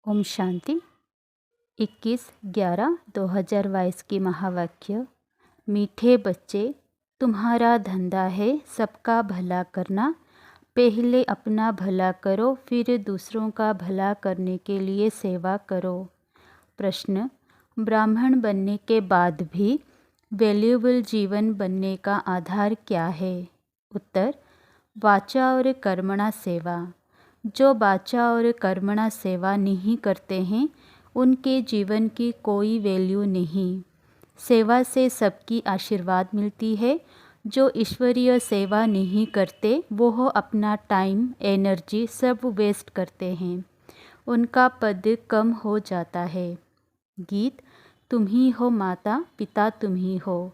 ओम शांति। 21/11/2022 की महावाक्य। मीठे बच्चे, तुम्हारा धंधा है सबका भला करना। पहले अपना भला करो, फिर दूसरों का भला करने के लिए सेवा करो। प्रश्न: ब्राह्मण बनने के बाद भी वैल्यूएबल जीवन बनने का आधार क्या है? उत्तर: वाचा और कर्मणा सेवा। जो वाचा और कर्मणा सेवा नहीं करते हैं उनके जीवन की कोई वैल्यू नहीं। सेवा से सबकी आशीर्वाद मिलती है। जो ईश्वरीय सेवा नहीं करते वो अपना टाइम, एनर्जी सब वेस्ट करते हैं। उनका पद कम हो जाता है। गीत: तुम ही हो माता, पिता तुम ही हो।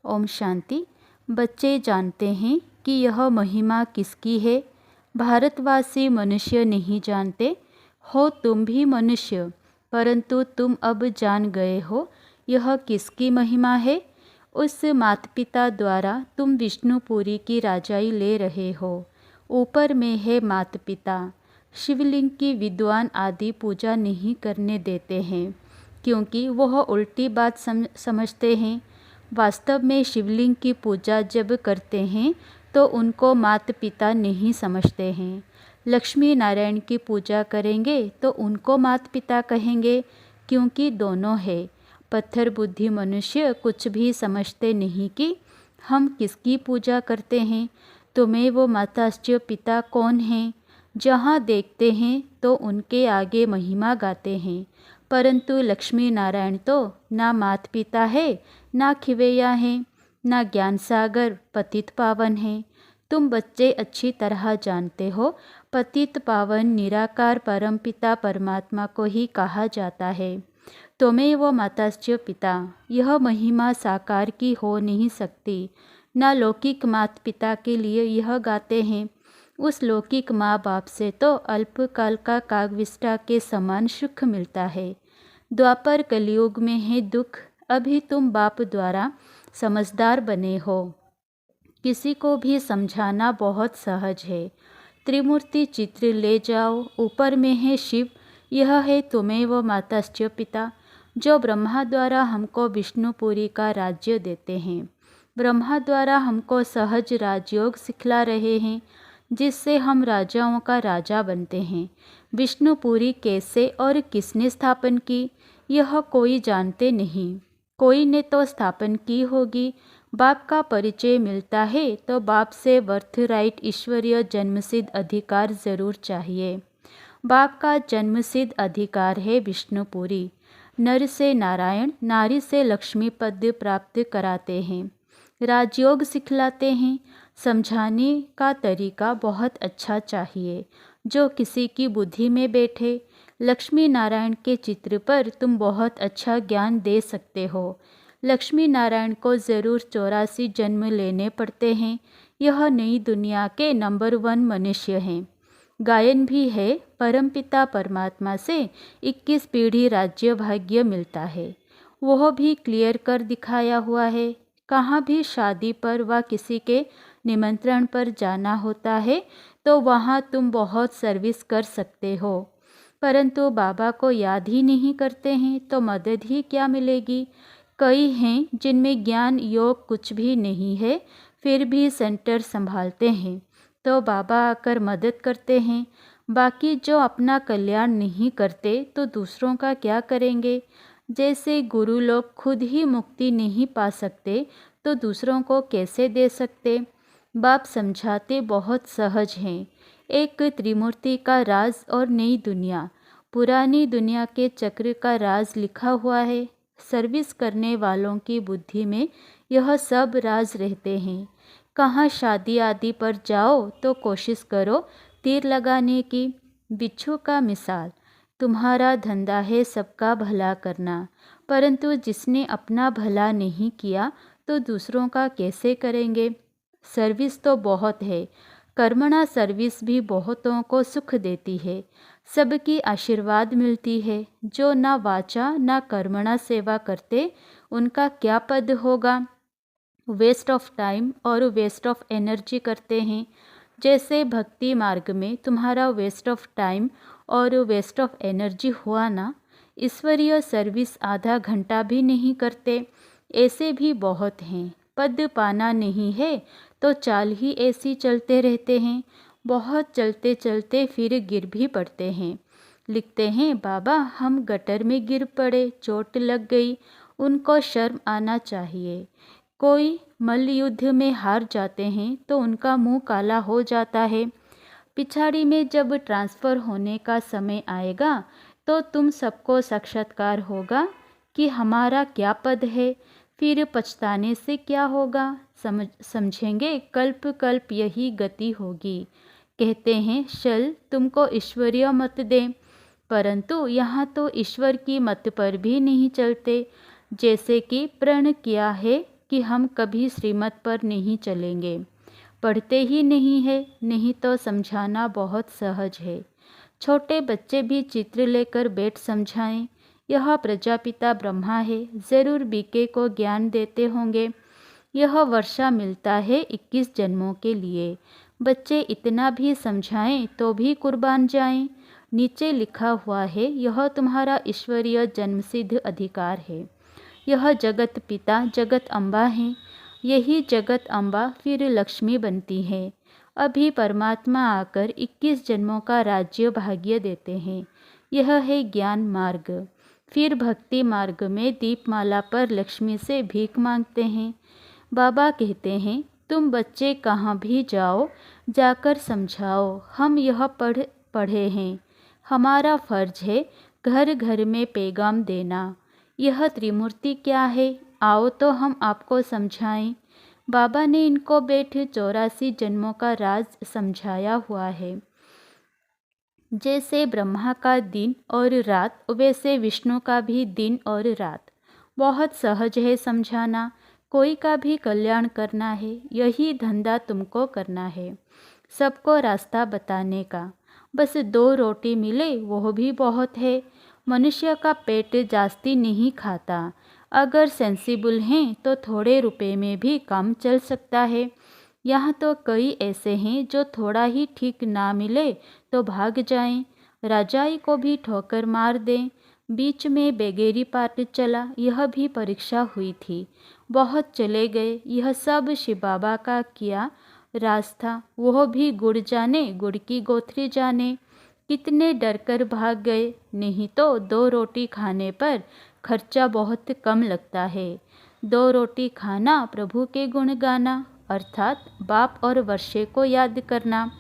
ओम शांति। बच्चे जानते हैं कि यह महिमा किसकी है। भारतवासी मनुष्य नहीं जानते। हो तुम भी मनुष्य, परंतु तुम अब जान गए हो यह किसकी महिमा है। उस माता पिता द्वारा तुम विष्णुपुरी की राजाई ले रहे हो। ऊपर में है माता पिता। शिवलिंग की विद्वान आदि पूजा नहीं करने देते हैं, क्योंकि वह उल्टी बात समझते हैं। वास्तव में शिवलिंग की पूजा जब करते हैं तो उनको माता पिता नहीं समझते हैं। लक्ष्मी नारायण की पूजा करेंगे तो उनको माता पिता कहेंगे, क्योंकि दोनों है। पत्थर बुद्धि मनुष्य कुछ भी समझते नहीं कि हम किसकी पूजा करते हैं। तुम्हें वो माताश्च पिता कौन हैं? जहाँ देखते हैं तो उनके आगे महिमा गाते हैं, परंतु लक्ष्मी नारायण तो ना माता पिता है, ना खिवैया हैं, ना ज्ञान सागर पतित पावन है। तुम बच्चे अच्छी तरह जानते हो पतित पावन निराकार परमपिता परमात्मा को ही कहा जाता है। तुम्हें वो माताश्च पिता, यह महिमा साकार की हो नहीं सकती। ना लौकिक माता पिता के लिए यह गाते हैं। उस लौकिक माँ बाप से तो अल्पकाल का कागविष्टा के समान सुख मिलता है। द्वापर कलयुग में है दुख। अभी तुम बाप द्वारा समझदार बने हो। किसी को भी समझाना बहुत सहज है। त्रिमूर्ति चित्र ले जाओ। ऊपर में है शिव, यह है तुम्हें वो माताश्च पिता, जो ब्रह्मा द्वारा हमको विष्णुपुरी का राज्य देते हैं। ब्रह्मा द्वारा हमको सहज राजयोग सिखला रहे हैं, जिससे हम राजाओं का राजा बनते हैं। विष्णुपुरी कैसे और किसने स्थापन की, यह कोई जानते नहीं। कोई ने तो स्थापन की होगी। बाप का परिचय मिलता है तो बाप से बर्थ राइट ईश्वरीय जन्मसिद्ध अधिकार जरूर चाहिए। बाप का जन्मसिद्ध अधिकार है विष्णुपुरी। नर से नारायण, नारी से लक्ष्मी पद प्राप्त कराते हैं। राजयोग सिखलाते हैं। समझाने का तरीका बहुत अच्छा चाहिए जो किसी की बुद्धि में बैठे। लक्ष्मी नारायण के चित्र पर तुम बहुत अच्छा ज्ञान दे सकते हो। लक्ष्मी नारायण को ज़रूर 84 जन्म लेने पड़ते हैं। यह नई दुनिया के नंबर 1 मनुष्य हैं। गायन भी है, परमपिता परमात्मा से 21 पीढ़ी राज्य भाग्य मिलता है। वह भी क्लियर कर दिखाया हुआ है। कहाँ भी शादी पर व किसी के निमंत्रण पर जाना होता है तो वहाँ तुम बहुत सर्विस कर सकते हो, परंतु बाबा को याद ही नहीं करते हैं तो मदद ही क्या मिलेगी। कई हैं जिनमें ज्ञान योग कुछ भी नहीं है, फिर भी सेंटर संभालते हैं तो बाबा आकर मदद करते हैं। बाकी जो अपना कल्याण नहीं करते तो दूसरों का क्या करेंगे। जैसे गुरु लोग खुद ही मुक्ति नहीं पा सकते तो दूसरों को कैसे दे सकते। बाप समझाते बहुत सहज हैं। एक त्रिमूर्ति का राज और नई दुनिया, पुरानी दुनिया के चक्र का राज लिखा हुआ है। सर्विस करने वालों की बुद्धि में यह सब राज रहते हैं। कहाँ शादी आदि पर जाओ तो कोशिश करो तीर लगाने की। बिच्छू का मिसाल, तुम्हारा धंधा है सबका भला करना, परंतु जिसने अपना भला नहीं किया तो दूसरों का कैसे करेंगे। सर्विस तो बहुत है, कर्मणा सर्विस भी बहुतों को सुख देती है, सबकी आशीर्वाद मिलती है। जो ना वाचा ना कर्मणा सेवा करते उनका क्या पद होगा। वेस्ट ऑफ टाइम और वेस्ट ऑफ एनर्जी करते हैं। जैसे भक्ति मार्ग में तुम्हारा वेस्ट ऑफ टाइम और वेस्ट ऑफ एनर्जी हुआ ना। ईश्वरीय सर्विस आधा घंटा भी नहीं करते, ऐसे भी बहुत हैं। पद पाना नहीं है तो चाल ही ऐसी चलते रहते हैं, बहुत चलते चलते फिर गिर भी पड़ते हैं। लिखते हैं, बाबा हम गटर में गिर पड़े, चोट लग गई, उनको शर्म आना चाहिए। कोई मल्ल युद्ध में हार जाते हैं तो उनका मुंह काला हो जाता है। पिछाड़ी में जब ट्रांसफ़र होने का समय आएगा तो तुम सबको साक्षात्कार होगा कि हमारा क्या पद है, फिर पछताने से क्या होगा। समझेंगे कल्प कल्प यही गति होगी। कहते हैं शल तुमको ईश्वरीय मत दें, परंतु यहाँ तो ईश्वर की मत पर भी नहीं चलते। जैसे कि प्रण किया है कि हम कभी श्रीमत पर नहीं चलेंगे, पढ़ते ही नहीं है, नहीं तो समझाना बहुत सहज है। छोटे बच्चे भी चित्र लेकर बैठ समझाएं, यह प्रजापिता ब्रह्मा है, ज़रूर बीके को ज्ञान देते होंगे। यह वर्षा मिलता है 21 जन्मों के लिए। बच्चे इतना भी समझाएं तो भी कुर्बान जाएं। नीचे लिखा हुआ है, यह तुम्हारा ईश्वरीय जन्मसिद्ध अधिकार है। यह जगत पिता जगत अम्बा हैं, यही जगत अम्बा फिर लक्ष्मी बनती है। अभी परमात्मा आकर 21 जन्मों का राज्य भाग्य देते हैं। यह है ज्ञान मार्ग। फिर भक्ति मार्ग में दीपमाला पर लक्ष्मी से भीख मांगते हैं। बाबा कहते हैं, तुम बच्चे कहाँ भी जाओ, जाकर समझाओ, हम यह पढ़े हैं। हमारा फर्ज है घर घर में पैगाम देना। यह त्रिमूर्ति क्या है, आओ तो हम आपको समझाएं। बाबा ने इनको बैठ 84 जन्मों का राज समझाया हुआ है। जैसे ब्रह्मा का दिन और रात, वैसे विष्णु का भी दिन और रात। बहुत सहज है समझाना। कोई का भी कल्याण करना है, यही धंधा तुमको करना है, सबको रास्ता बताने का। बस 2 रोटी मिले वो भी बहुत है। मनुष्य का पेट जास्ती नहीं खाता। अगर सेंसिबल हैं तो थोड़े रुपए में भी काम चल सकता है। यहाँ तो कई ऐसे हैं जो थोड़ा ही ठीक ना मिले तो भाग जाएं, राजाई को भी ठोकर मार दें। बीच में बेगेरी पार्ट चला, यह भी परीक्षा हुई थी, बहुत चले गए। यह सब शिव बाबा का किया राज था, वह भी गुड़ जाने, गुड़ की गोथरी जाने। कितने डर कर भाग गए, नहीं तो 2 रोटी खाने पर खर्चा बहुत कम लगता है। 2 रोटी खाना, प्रभु के गुण गाना, अर्थात बाप और वर्षे को याद करना।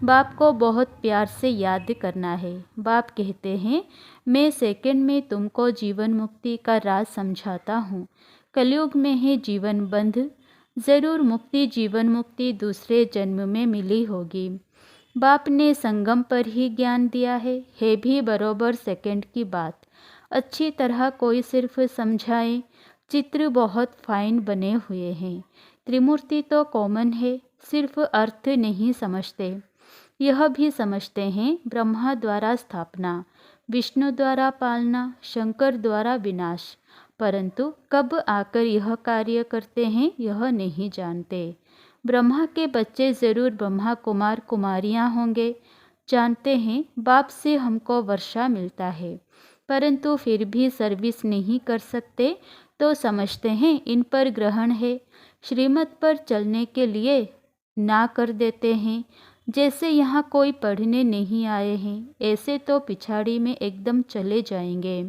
बाप को बहुत प्यार से याद करना है। बाप कहते हैं, मैं सेकंड में तुमको जीवन मुक्ति का राज समझाता हूँ। कलयुग में है जीवन बंध, ज़रूर मुक्ति जीवन मुक्ति दूसरे जन्म में मिली होगी। बाप ने संगम पर ही ज्ञान दिया है भी बरोबर सेकंड की बात। अच्छी तरह कोई सिर्फ समझाए। चित्र बहुत फाइन बने हुए हैं। त्रिमूर्ति तो कॉमन है, सिर्फ अर्थ नहीं समझते। यह भी समझते हैं ब्रह्मा द्वारा स्थापना, विष्णु द्वारा पालना, शंकर द्वारा विनाश, परंतु कब आकर यह कार्य करते हैं यह नहीं जानते। ब्रह्मा के बच्चे ज़रूर ब्रह्मा कुमार कुमारियाँ होंगे। जानते हैं बाप से हमको वर्षा मिलता है, परंतु फिर भी सर्विस नहीं कर सकते तो समझते हैं इन पर ग्रहण है। श्रीमत पर चलने के लिए ना कर देते हैं। जैसे यहाँ कोई पढ़ने नहीं आए हैं, ऐसे तो पिछाड़ी में एकदम चले जाएंगे।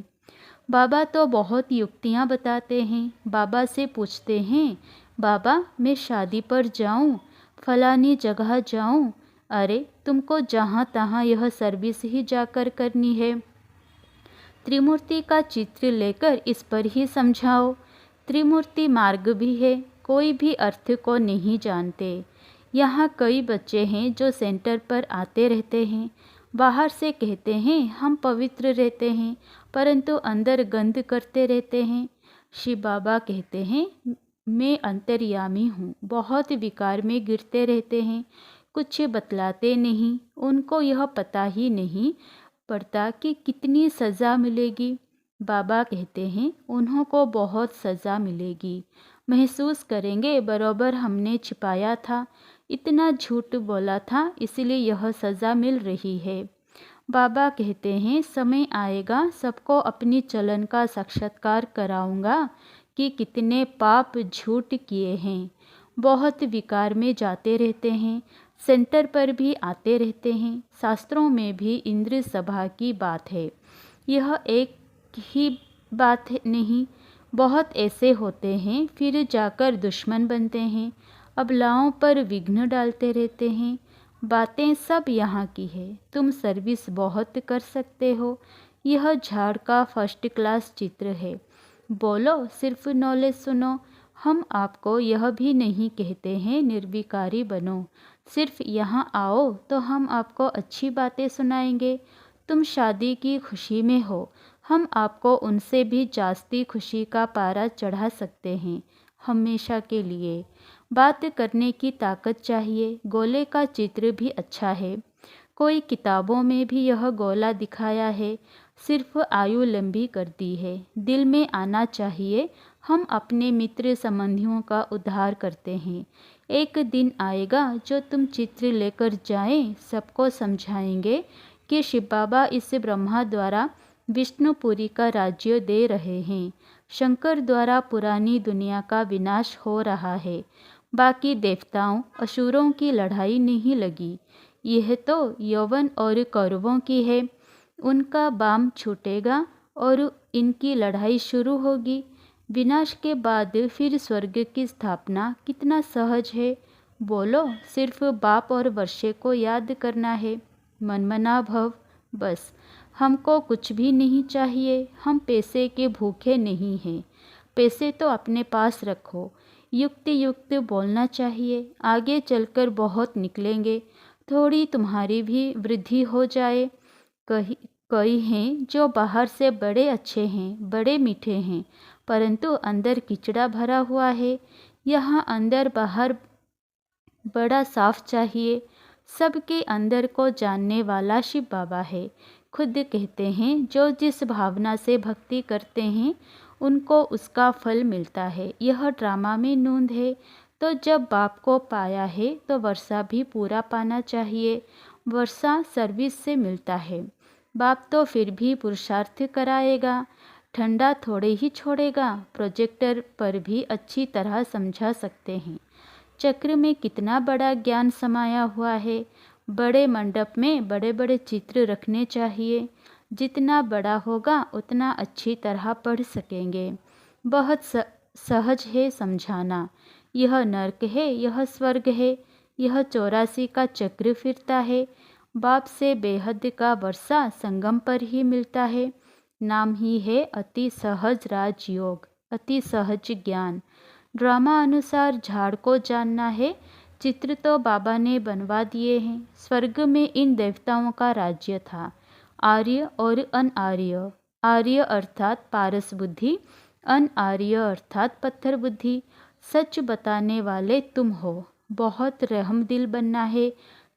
बाबा तो बहुत युक्तियाँ बताते हैं। बाबा से पूछते हैं, बाबा मैं शादी पर जाऊँ, फलानी जगह जाऊँ। अरे तुमको जहाँ तहाँ यह सर्विस ही जाकर करनी है। त्रिमूर्ति का चित्र लेकर इस पर ही समझाओ। त्रिमूर्ति मार्ग भी है, कोई भी अर्थ को नहीं जानते। यहाँ कई बच्चे हैं जो सेंटर पर आते रहते हैं, बाहर से कहते हैं हम पवित्र रहते हैं, परंतु अंदर गंद करते रहते हैं। शिव बाबा कहते हैं मैं अंतर्यामी हूँ, बहुत विकार में गिरते रहते हैं, कुछ बतलाते नहीं। उनको यह पता ही नहीं पड़ता कि कितनी सज़ा मिलेगी। बाबा कहते हैं उन्हों को बहुत सज़ा मिलेगी, महसूस करेंगे बरोबर हमने छिपाया था, इतना झूठ बोला था, इसलिए यह सज़ा मिल रही है। बाबा कहते हैं समय आएगा सबको अपनी चलन का साक्षात्कार कराऊंगा कि कितने पाप झूठ किए हैं। बहुत विकार में जाते रहते हैं, सेंटर पर भी आते रहते हैं। शास्त्रों में भी इंद्र सभा की बात है। यह एक ही बात नहीं, बहुत ऐसे होते हैं फिर जाकर दुश्मन बनते हैं, अबलाओं पर विघ्न डालते रहते हैं। बातें सब यहाँ की है, तुम सर्विस बहुत कर सकते हो। यह झाड़ का फर्स्ट क्लास चित्र है। बोलो सिर्फ नॉलेज सुनो। हम आपको यह भी नहीं कहते हैं निर्विकारी बनो, सिर्फ यहाँ आओ तो हम आपको अच्छी बातें सुनाएंगे। तुम शादी की खुशी में हो, हम आपको उनसे भी जास्ती खुशी का पारा चढ़ा सकते हैं, हमेशा के लिए। बात करने की ताकत चाहिए। गोले का चित्र भी अच्छा है, कोई किताबों में भी यह गोला दिखाया है, सिर्फ आयु लंबी करती है। दिल में आना चाहिए, हम अपने मित्र संबंधियों का उद्धार करते हैं। एक दिन आएगा जो तुम चित्र लेकर जाएं, सबको समझाएंगे कि शिव बाबा इस ब्रह्मा द्वारा विष्णुपुरी का राज्य दे रहे हैं। शंकर द्वारा पुरानी दुनिया का विनाश हो रहा है। बाकी देवताओं असुरों की लड़ाई नहीं लगी, यह तो यवन और कौरवों की है। उनका बाम छूटेगा और इनकी लड़ाई शुरू होगी। विनाश के बाद फिर स्वर्ग की स्थापना कितना सहज है। बोलो सिर्फ बाप और वर्षे को याद करना है, मनमना भव, बस। हमको कुछ भी नहीं चाहिए, हम पैसे के भूखे नहीं हैं। पैसे तो अपने पास रखो, युक्त युक्त बोलना चाहिए, आगे चलकर बहुत निकलेंगे। थोड़ी तुम्हारी भी वृद्धि हो जाए। कई हैं जो बाहर से बड़े अच्छे हैं, बड़े मीठे हैं, परंतु अंदर किचड़ा भरा हुआ है। यहाँ अंदर बाहर बड़ा साफ चाहिए। सबके अंदर को जानने वाला शिव बाबा है। खुद कहते हैं जो जिस भावना से भक्ति करते हैं उनको उसका फल मिलता है। यह ड्रामा में नूंद है। तो जब बाप को पाया है तो वर्षा भी पूरा पाना चाहिए। वर्षा सर्विस से मिलता है। बाप तो फिर भी पुरुषार्थ कराएगा, ठंडा थोड़े ही छोड़ेगा। प्रोजेक्टर पर भी अच्छी तरह समझा सकते हैं। चक्र में कितना बड़ा ज्ञान समाया हुआ है। बड़े मंडप में बड़े बड़े चित्र रखने चाहिए। जितना बड़ा होगा उतना अच्छी तरह पढ़ सकेंगे। बहुत सहज है समझाना। यह नर्क है, यह स्वर्ग है, यह 84 का चक्र फिरता है। बाप से बेहद का वर्षा संगम पर ही मिलता है। नाम ही है अति सहज राजयोग, अति सहज ज्ञान। ड्रामा अनुसार झाड़ को जानना है। चित्र तो बाबा ने बनवा दिए हैं। स्वर्ग में इन देवताओं का राज्य था, आर्य और अनआर्य। आर्य अर्थात पारस बुद्धि, अनआर्य अर्थात पत्थर बुद्धि। सच बताने वाले तुम हो। बहुत रहम दिल बनना है।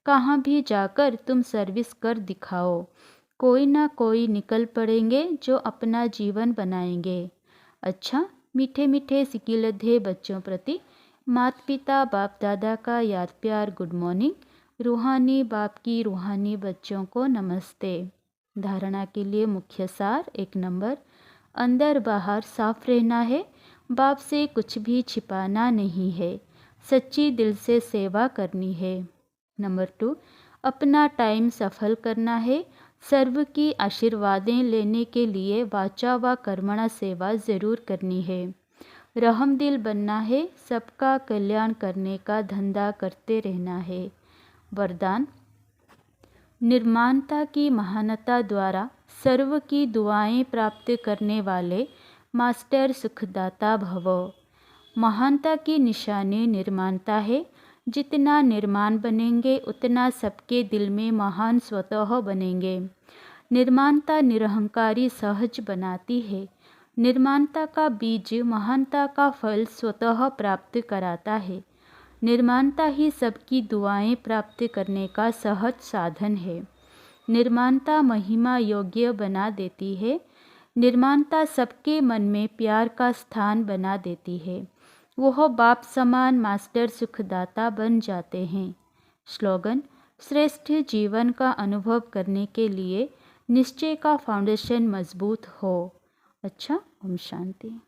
कहाँ भी जाकर तुम सर्विस कर दिखाओ। कोई ना कोई निकल पड़ेंगे जो अपना जीवन बनाएंगे। अच्छा, मीठे मीठे सिकिलधे बच्चों प्रति माता पिता बाप दादा का याद प्यार गुड मॉर्निंग। रूहानी बाप की रूहानी बच्चों को नमस्ते। धारणा के लिए मुख्य सार 1 नंबर, अंदर बाहर साफ रहना है। बाप से कुछ भी छिपाना नहीं है। सच्ची दिल से सेवा करनी है। नंबर 2, अपना टाइम सफल करना है। सर्व की आशीर्वादें लेने के लिए वाचा व कर्मणा सेवा जरूर करनी है। रहम दिल बनना है। सबका कल्याण करने का धंधा करते रहना है। वरदान, निर्माणता की महानता द्वारा सर्व की दुआएं प्राप्त करने वाले मास्टर सुखदाता भव। महानता की निशानी निर्माणता है। जितना निर्माण बनेंगे उतना सबके दिल में महान स्वतः बनेंगे। निर्माणता निरहंकारी सहज बनाती है। निर्माणता का बीज महानता का फल स्वतः प्राप्त कराता है। निर्माणता ही सबकी दुआएं प्राप्त करने का सहज साधन है। निर्माणता महिमा योग्य बना देती है। निर्माणता सबके मन में प्यार का स्थान बना देती है। वह बाप समान मास्टर सुखदाता बन जाते हैं। स्लोगन, श्रेष्ठ जीवन का अनुभव करने के लिए निश्चय का फाउंडेशन मजबूत हो। अच्छा, ओम शांति।